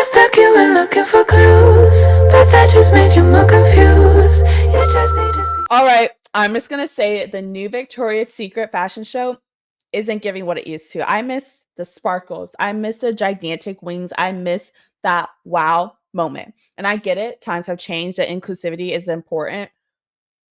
stuck you in looking for clues, but that just made you more confused. You just need to see. All right, I'm just gonna say the new Victoria's Secret fashion show isn't giving what it used to. I miss the sparkles. I miss the gigantic wings. I miss that wow moment. And I get it. Times have changed. That inclusivity is important.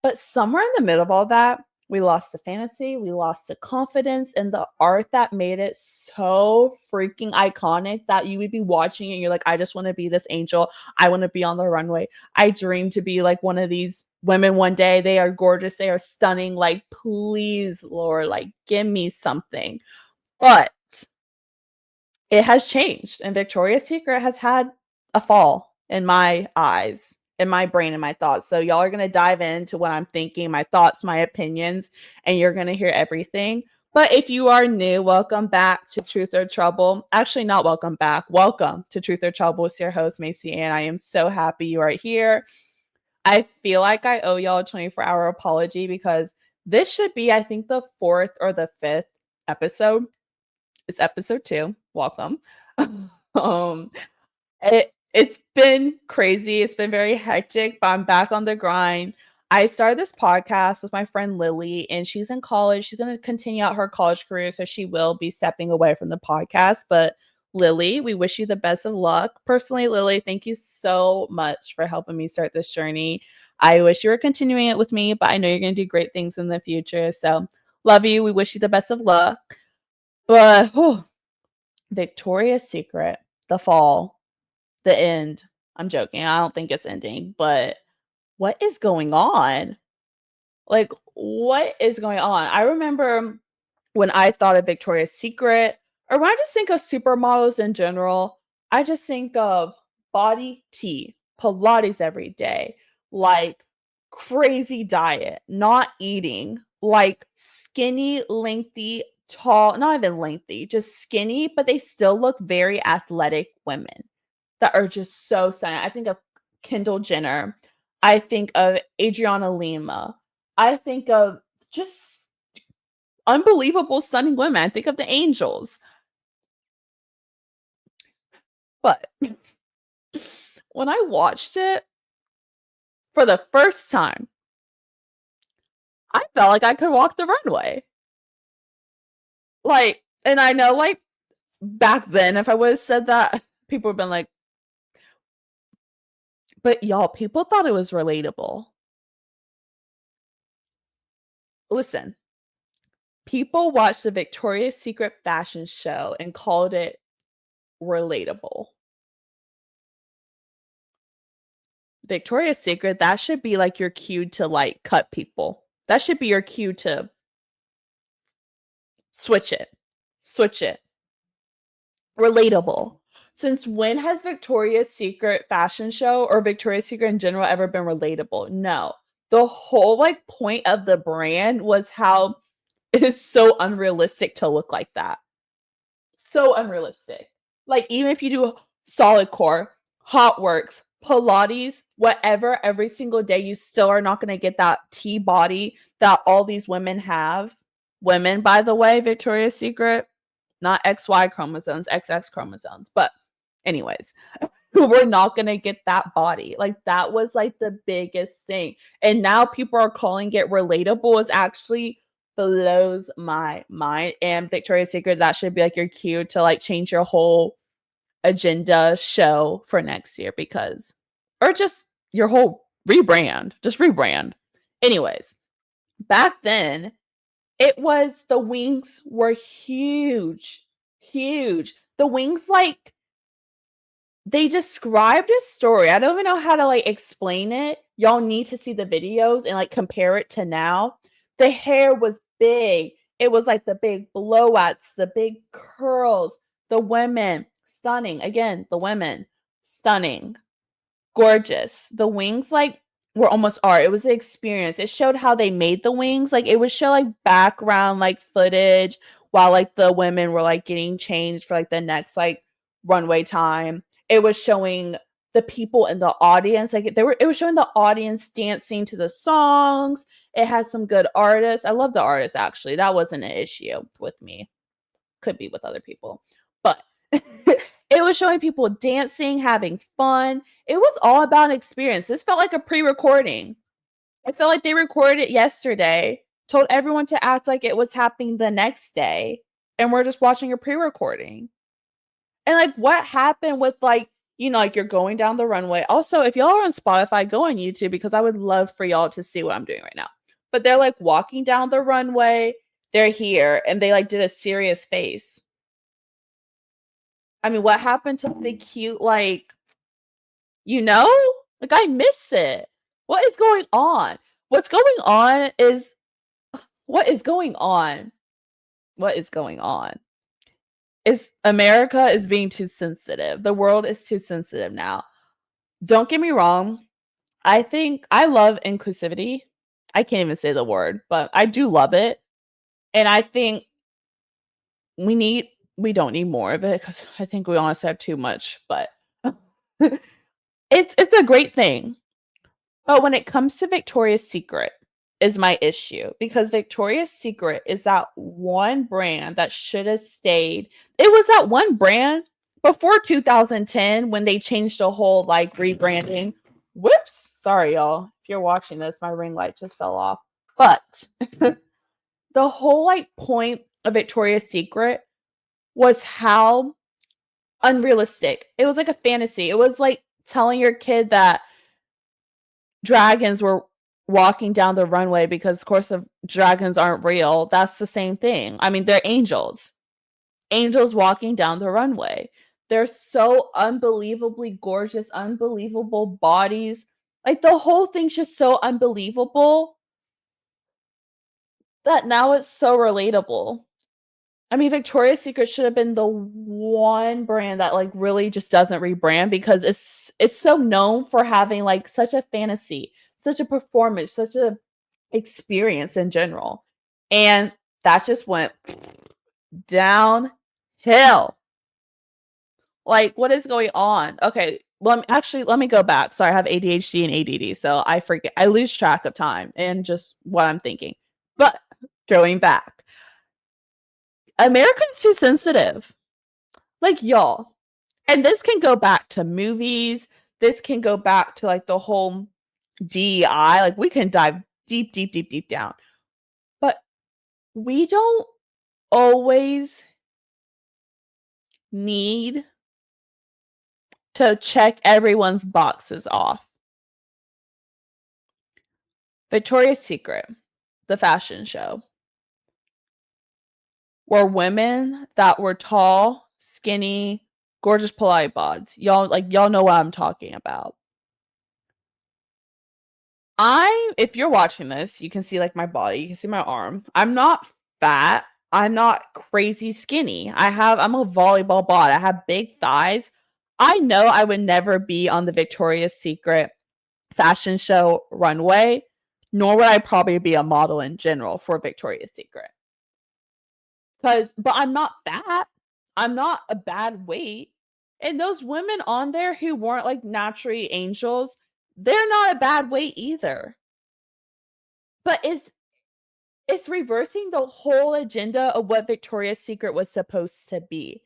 But somewhere in the middle of all that, we lost the fantasy, we lost the confidence, and the art that made it so freaking iconic that you would be watching it and you're like, I just want to be this angel. I want to be on the runway. I dream to be like one of these women one day. They are gorgeous. They are stunning. Like, please, Lord, like, give me something. But it has changed, and Victoria's Secret has had a fall in my eyes, in my brain, and my thoughts. So y'all are gonna dive into what I'm thinking, my thoughts, my opinions, and you're gonna hear everything. But if you are new, welcome back to Truth or Trouble. Actually, not welcome back. Welcome to Truth or Trouble with your host, Macy Ann. I am so happy you are here. I feel like I owe y'all a 24-hour apology because this should be, I think, the fourth or the fifth episode. It's episode 2. Welcome. um, it's been crazy. It's been very hectic, but I'm back on the grind. I started this podcast with my friend Lily, and she's in college. She's going to continue out her college career, so she will be stepping away from the podcast. But Lily, we wish you the best of luck. Personally, Lily, thank you so much for helping me start this journey. I wish you were continuing it with me, but I know you're going to do great things in the future. So, love you. We wish you the best of luck. But Victoria's Secret, the fall, the end. I'm joking. I don't think it's ending, but what is going on? Like, what is going on? I remember when I thought of Victoria's Secret, or when I just think of supermodels in general, I just think of body tea, Pilates every day, like crazy diet, not eating, like skinny, lengthy, tall, not even lengthy, just skinny, but they still look very athletic women that are just so stunning. I think of Kendall Jenner. I think of Adriana Lima. I think of just unbelievable stunning women. I think of the angels. But when I watched it for the first time, I felt like I could walk the runway. Like, and I know, like, back then, if I would have said that, people would have been like, but y'all, people thought it was relatable. Listen, people watched the Victoria's Secret fashion show and called it relatable. Victoria's Secret, that should be like your cue to like cut people. That should be your cue to switch it. Switch it. Relatable. Since when has Victoria's Secret fashion show or Victoria's Secret in general ever been relatable? No. The whole like point of the brand was how it is so unrealistic to look like that. So unrealistic. Like, even if you do solid core, hot works, Pilates, whatever, every single day, you still are not going to get that T body that all these women have. Women, by the way, Victoria's Secret, not XY chromosomes, XX chromosomes. But, anyways, we're not going to get that body. Like, that was like the biggest thing. And now people are calling it relatable, is actually blows my mind. And Victoria's Secret, that should be like your cue to like change your whole agenda show for next year, because, or just your whole rebrand, just rebrand. Anyways, back then, it was, the wings were huge, huge. The wings, like, they described a story. I don't even know how to like explain it. Y'all need to see the videos and like compare it to now. The hair was big. It was like the big blowouts, the big curls. The women, stunning. Again, the women, stunning, gorgeous. The wings, like, were almost art. It was the experience. It showed how they made the wings. Like, it would show like background like footage while like the women were like getting changed for like the next like runway time. It was showing the people in the audience. Like, it was showing the audience dancing to the songs. It had some good artists. I love the artists, actually. That wasn't an issue with me. Could be with other people. But It was showing people dancing, having fun. It was all about an experience. This felt like a pre-recording. I felt like they recorded it yesterday, told everyone to act like it was happening the next day, and we're just watching a pre-recording. And like, what happened with like, like you're going down the runway. Also, if y'all are on Spotify, go on YouTube because I would love for y'all to see what I'm doing right now. But they're like walking down the runway. They're here, and they like did a serious face. I mean, what happened to the cute like, like I miss it. What is going on? What's going on is what is going on? What is going on? Is America is being too sensitive. The world is too sensitive now. Don't get me wrong. I think I love inclusivity. I can't even say the word, but I do love it. And I think we don't need more of it because I think we honestly have too much, but it's a great thing. But when it comes to Victoria's Secret is my issue because Victoria's Secret is that one brand that should have stayed. It was that one brand before 2010 when they changed the whole like rebranding. Whoops. Sorry, y'all. If you're watching this, my ring light just fell off. But the whole like point of Victoria's Secret was how unrealistic. It was like a fantasy. It was like telling your kid that dragons were walking down the runway because of course of dragons aren't real. That's the same thing. I mean, they're angels. Angels walking down the runway. They're so unbelievably gorgeous, unbelievable bodies. Like the whole thing's just so unbelievable that now it's so relatable. I mean, Victoria's Secret should have been the one brand that like really just doesn't rebrand because it's so known for having like such a fantasy, such a performance, such a experience in general. And that just went downhill. Like, what is going on? Okay, let me go back. Sorry, I have ADHD and ADD, so I forget. I lose track of time and just what I'm thinking. But going back, Americans too sensitive. Like y'all. And this can go back to movies. This can go back to like the whole DEI. Like we can dive deep, deep, deep, deep down. But we don't always need to check everyone's boxes off. Victoria's Secret, the fashion show, were women that were tall, skinny, gorgeous polite bods. Y'all know what I'm talking about. If you're watching this, you can see like my body, you can see my arm. I'm not fat. I'm not crazy skinny. I'm a volleyball bod. I have big thighs. I know I would never be on the Victoria's Secret fashion show runway, nor would I probably be a model in general for Victoria's Secret. But I'm not fat. I'm not a bad weight. And those women on there who weren't like naturally angels, they're not a bad weight either. But it's reversing the whole agenda of what Victoria's Secret was supposed to be.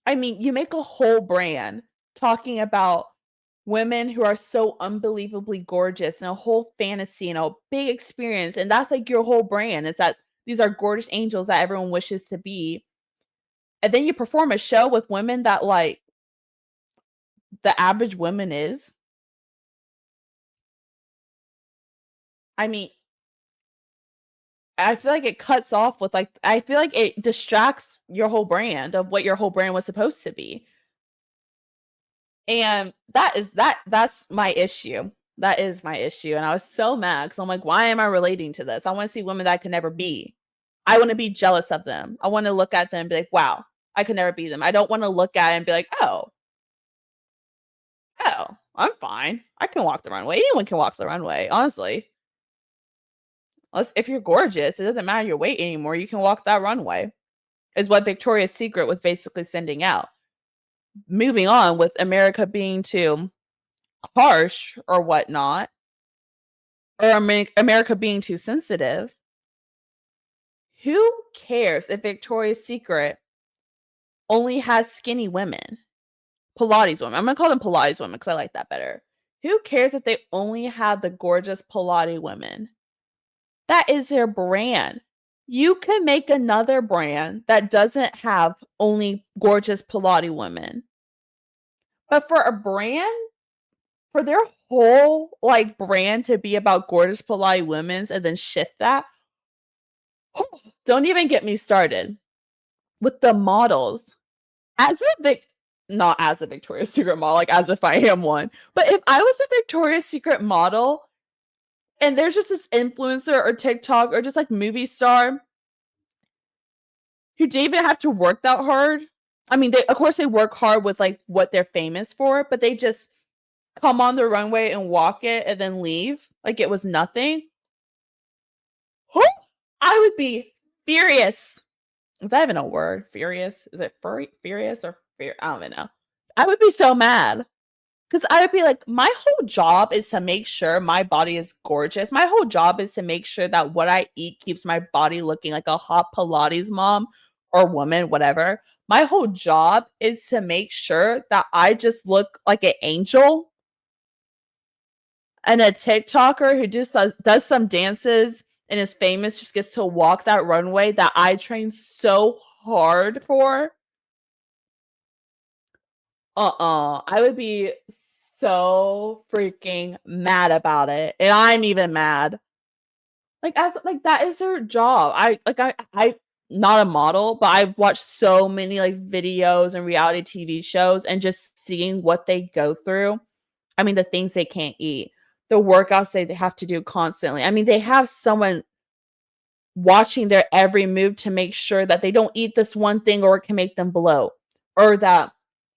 I mean, you make a whole brand talking about women who are so unbelievably gorgeous and a whole fantasy and a big experience. And that's like your whole brand. It's that these are gorgeous angels that everyone wishes to be. And then you perform a show with women that like the average woman is. I mean, I feel like it cuts off with like I feel like it distracts your whole brand of what your whole brand was supposed to be. And that's my issue. That is my issue. And I was so mad because I'm like, why am I relating to this? I want to see women that I could never be. I want to be jealous of them. I want to look at them and be like, wow, I could never be them. I don't want to look at it and be like, oh, I'm fine. I can walk the runway. Anyone can walk the runway, honestly. Unless if you're gorgeous, it doesn't matter your weight anymore. You can walk that runway. Is what Victoria's Secret was basically sending out. Moving on with America being too harsh or whatnot, or America being too sensitive. Who cares if Victoria's Secret only has skinny women, Pilates women. I'm gonna call them Pilates women because I like that better. Who cares if they only have the gorgeous Pilates women? That is their brand. You can make another brand that doesn't have only gorgeous Pilates women. But for a brand, for their whole like brand to be about gorgeous Pilates women's and then shift that, don't even get me started with the models. As a not as a Victoria's Secret model, like as if I am one, but if I was a Victoria's Secret model and there's just this influencer or TikTok or just like movie star who didn't even have to work that hard. I mean, they of course they work hard with like what they're famous for, but they just come on the runway and walk it and then leave like it was nothing. I would be furious. Is that even a word? Furious? Is it furious or fear? I don't even know. I would be so mad because I would be like, my whole job is to make sure my body is gorgeous. My whole job is to make sure that what I eat keeps my body looking like a hot Pilates mom or woman, whatever. My whole job is to make sure that I just look like an angel. And a TikToker who just does some dances and is famous just gets to walk that runway that I train so hard for. I would be so freaking mad about it. And I'm even mad. Like as like that is their job. I not a model, but I've watched so many like videos and reality TV shows and just seeing what they go through. I mean, the things they can't eat, the workouts they have to do constantly. I mean, they have someone watching their every move to make sure that they don't eat this one thing or it can make them bloat, or that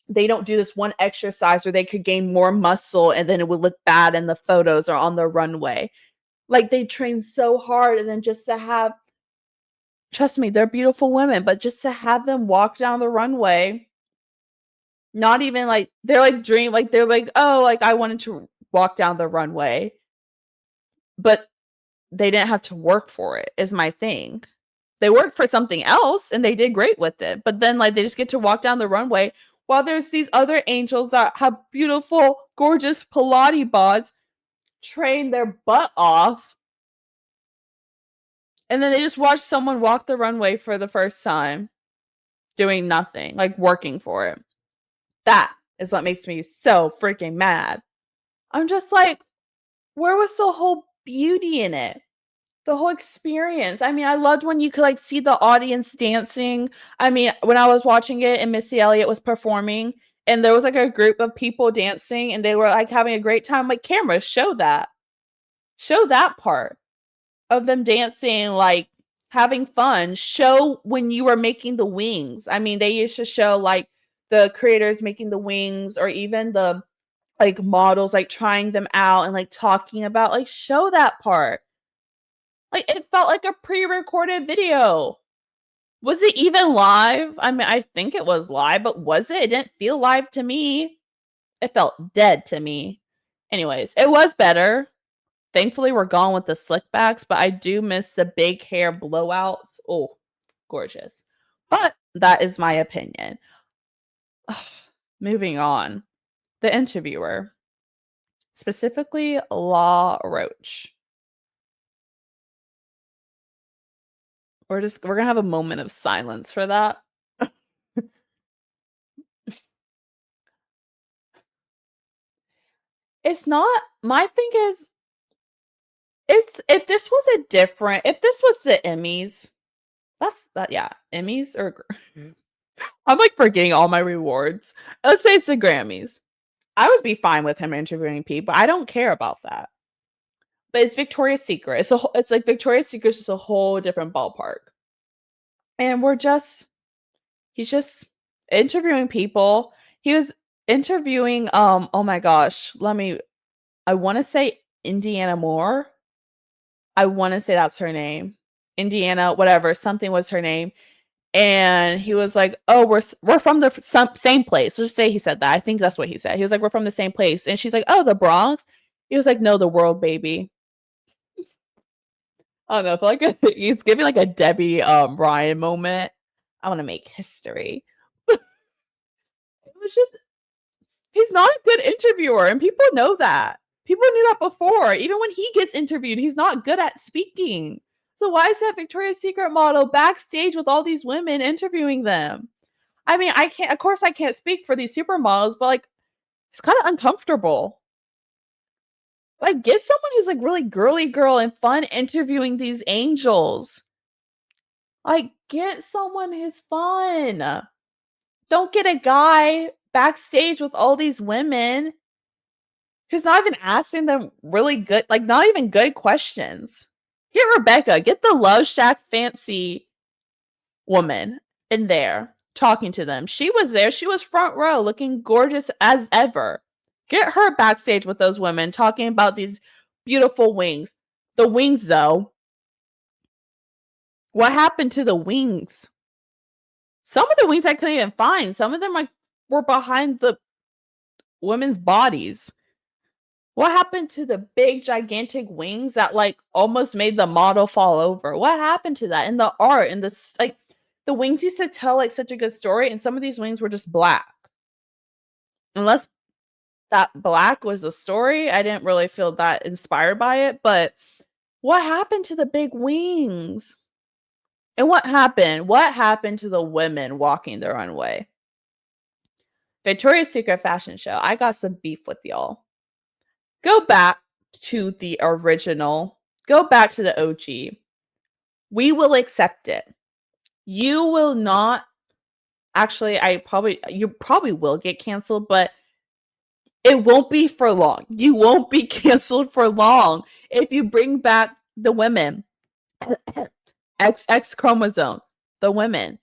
they don't do this one exercise or they could gain more muscle and then it would look bad in the photos or on the runway. Like they train so hard and then just to have, trust me, they're beautiful women, but just to have them walk down the runway, not even like they're like dream, like they're like, oh, like I wanted to walk down the runway, but they didn't have to work for it, is my thing. They worked for something else and they did great with it. But then like they just get to walk down the runway while there's these other angels that have beautiful, gorgeous Pilates bods train their butt off. And then they just watch someone walk the runway for the first time, doing nothing, like working for it. That is what makes me so freaking mad. I'm just like, where was the whole beauty in it? The whole experience. I mean, I loved when you could like see the audience dancing. I mean, when I was watching it and Missy Elliott was performing and there was like a group of people dancing and they were like having a great time, like cameras show that. Show that part of them dancing, like having fun. Show when you were making the wings. I mean, they used to show like the creators making the wings or even the like models like trying them out and like talking about like show that part. Like, it felt like a pre-recorded video. Was it even live? I mean, I think it was live, but was it? It didn't feel live to me. It felt dead to me. Anyways, it was better. Thankfully, we're gone with the slick backs, but I do miss the big hair blowouts. Oh, gorgeous. But that is my opinion. Moving on. The interviewer, specifically Law Roach. We're gonna have a moment of silence for that. It's not, my thing is, it's if this was the Emmys, that's that yeah, Emmys or I'm like forgetting all my rewards. Let's say it's the Grammys. I would be fine with him interviewing people. I don't care about that. But it's Victoria's Secret. It's like Victoria's Secret is just a whole different ballpark. And he's just interviewing people. He was interviewing oh my gosh, I want to say Indiana Moore. I want to say that's her name. Indiana, whatever, something was her name. And he was like, "Oh, we're from the same place." Let's just say he said that. I think that's what he said. He was like, "We're from the same place." And she's like, "Oh, the Bronx." He was like, "No, the world, baby." I don't know. I feel like he's giving like a Debbie Ryan moment. I want to make history. it's just, he's not a good interviewer, and people know that. People knew that before. Even when he gets interviewed, he's not good at speaking. So why is that Victoria's Secret model backstage with all these women interviewing them? I mean, I can't, of course, I can't speak for these supermodels, but like, it's kind of uncomfortable. Like, get someone who's like really girly girl and fun interviewing these angels. Like, get someone who's fun. Don't get a guy backstage with all these women who's not even asking them really good, like, not even good questions. Get Rebecca, get the Love Shack fancy woman in there talking to them. She was there. She was front row looking gorgeous as ever. Get her backstage with those women talking about these beautiful wings. The wings, though. What happened to the wings? Some of the wings I couldn't even find. Some of them like were behind the women's bodies. What happened to the big gigantic wings that like almost made the model fall over? What happened to that? And the art and the like, the wings used to tell like such a good story, and some of these wings were just black. Unless that black was the story, I didn't really feel that inspired by it. But what happened to the big wings? And what happened? What happened to the women walking the runway? Victoria's Secret fashion show. I got some beef with y'all. Go back to the original. Go back to the OG. We will accept it. You will not. Actually, you probably will get canceled, but it won't be for long. You won't be canceled for long if you bring back the women. XX chromosome, the women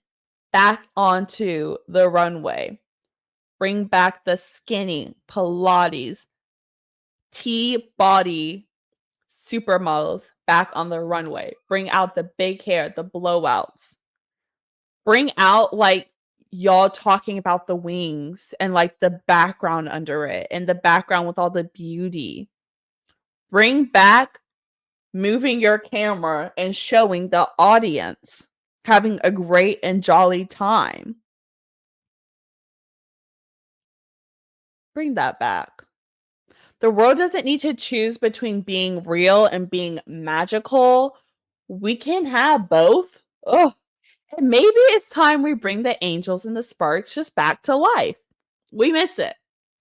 back onto the runway. Bring back the skinny Pilates T-body supermodels back on the runway. Bring out the big hair, the blowouts. Bring out like y'all talking about the wings and like the background under it and the background with all the beauty. Bring back moving your camera and showing the audience having a great and jolly time. Bring that back. The world doesn't need to choose between being real and being magical. We can have both. Oh, and maybe it's time we bring the angels and the sparks just back to life. We miss it.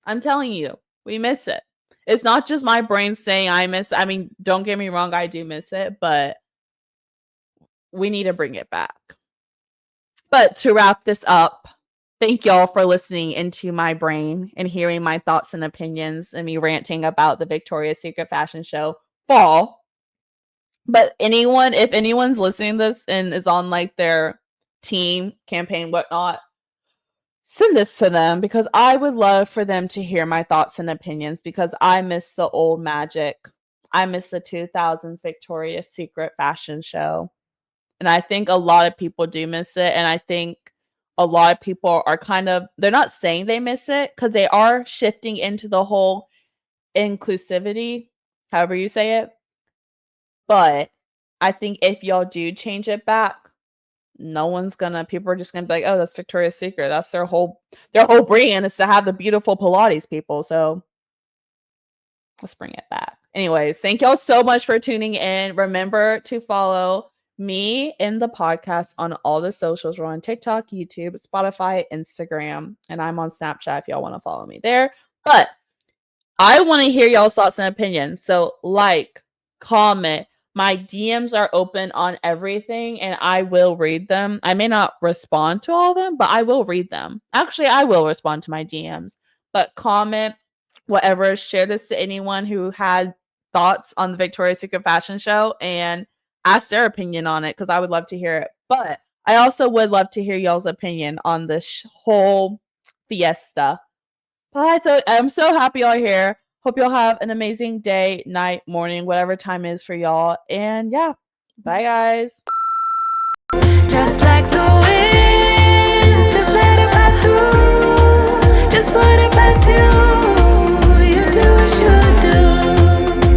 I'm telling you, we miss it. It's not just my brain saying I miss. I mean, don't get me wrong, I do miss it, but we need to bring it back. But to wrap this up, thank y'all for listening into my brain and hearing my thoughts and opinions and me ranting about the Victoria's Secret fashion show fall. But if anyone's listening to this and is on like their team campaign, whatnot, send this to them because I would love for them to hear my thoughts and opinions because I miss the old magic. I miss the 2000s Victoria's Secret fashion show. And I think a lot of people do miss it. And I think a lot of people are they're not saying they miss it because they are shifting into the whole inclusivity, however you say it. But I think if y'all do change it back, people are just gonna be like, oh, that's Victoria's Secret. That's their whole brand is to have the beautiful Pilates people. So let's bring it back. Anyways, thank y'all so much for tuning in. Remember to follow me and the podcast on all the socials. We're on TikTok, YouTube, Spotify, Instagram, and I'm on Snapchat if y'all want to follow me there. But I want to hear y'all's thoughts and opinions. So comment. My DMs are open on everything and I will read them. I may not respond to all of them, but I will read them. Actually, I will respond to my DMs. But comment, whatever, share this to anyone who had thoughts on the Victoria's Secret fashion show and ask their opinion on it because I would love to hear it. But I also would love to hear y'all's opinion on this whole fiesta. But I'm so happy y'all are here. Hope y'all have an amazing day, night, morning, whatever time is for y'all. And yeah, bye guys. Just like the wind, just let it pass through. Just put it past you. You do what you do.